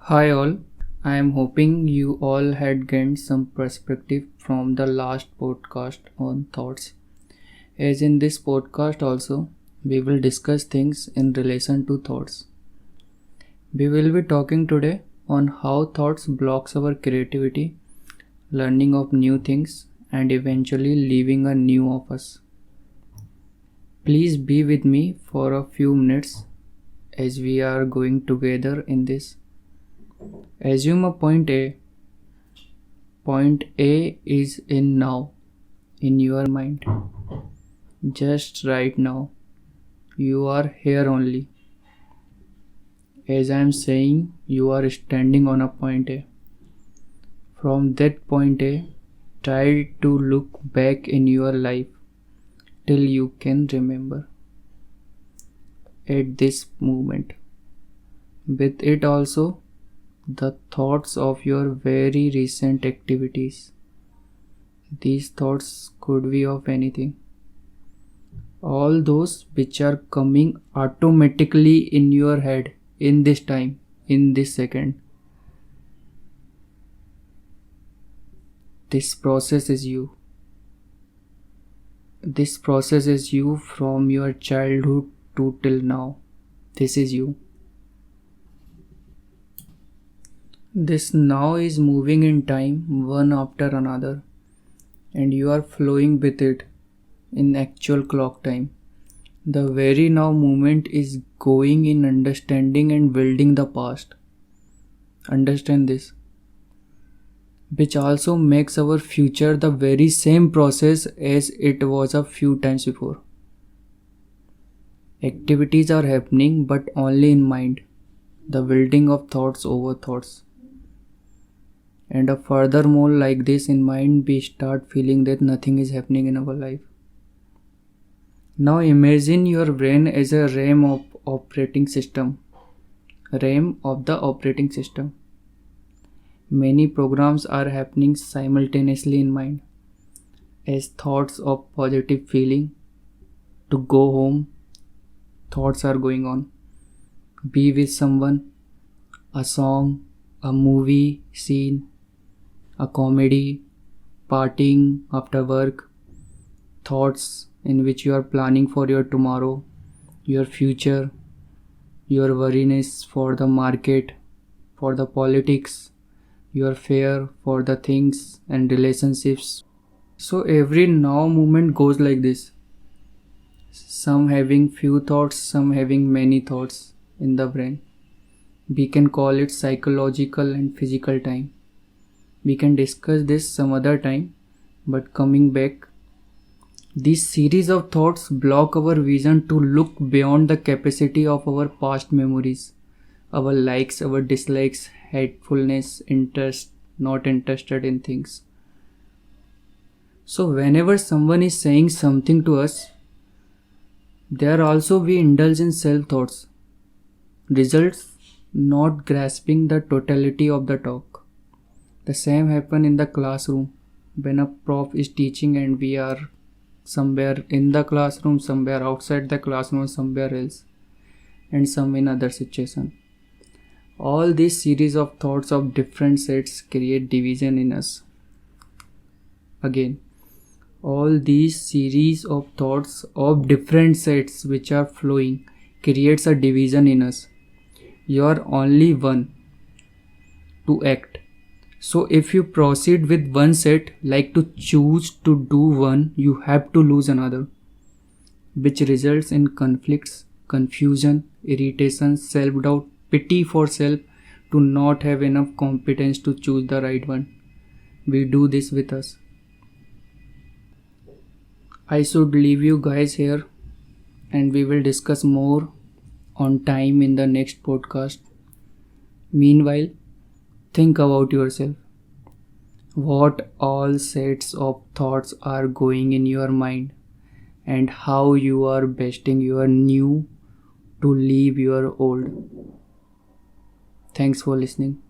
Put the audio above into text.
Hi all, I am hoping you all had gained some perspective from the last podcast on thoughts. As in this podcast also, we will discuss things in relation to thoughts. We will be talking today on how thoughts blocks our creativity, learning of new things and eventually leaving a new of us. Please be with me for a few minutes as we are going together in this. Assume a point A. Point A is in now, in your mind. Just right now. You are here only. As I am saying, you are standing on a point A. From that point A, try to look back in your life till you can remember. At this moment. With it also, the thoughts of your very recent activities. These thoughts could be of anything. All those which are coming automatically in your head in this time, in this second. This process is you. This process is you from your childhood to till now. This is you. This now is moving in time one after another, and you are flowing with it in actual clock time. The very now moment is going in understanding and building the past. Understand this. Which also makes our future the very same process as it was a few times before. Activities are happening but only in mind. The building of thoughts over thoughts. And a furthermore like this in mind we start feeling that nothing is happening in our life. Now imagine your brain as a RAM of operating system. RAM of the operating system. Many programs are happening simultaneously in mind. As thoughts of positive feeling, to go home, thoughts are going on. Be with someone, a song, a movie scene, a comedy, partying after work, thoughts in which you are planning for your tomorrow, your future, your worriness for the market, for the politics, your fear for the things and relationships. So every now moment goes like this. Some having few thoughts, some having many thoughts in the brain. We can call it psychological and physical time. We can discuss this some other time, but coming back, this series of thoughts block our vision to look beyond the capacity of our past memories, our likes, our dislikes, hatefulness, interest, not interested in things. So whenever someone is saying something to us, there also we indulge in self-thoughts. Results not grasping the totality of the talk. The same happen in the classroom when a prof is teaching and we are somewhere in the classroom, somewhere outside the classroom, somewhere else, and some in other situation. All these series of thoughts of different sets create division in us. Again, all these series of thoughts of different sets which are flowing creates a division in us. You are only one to act. So if you proceed with one set, like to choose to do one, you have to lose another, which results in conflicts, confusion, irritation, self-doubt, pity for self, to not have enough competence to choose the right one. We do this with us. I should leave you guys here and we will discuss more on time in the next podcast. Meanwhile, think about yourself. What all sets of thoughts are going in your mind and how you are besting your new to leave your old. Thanks for listening.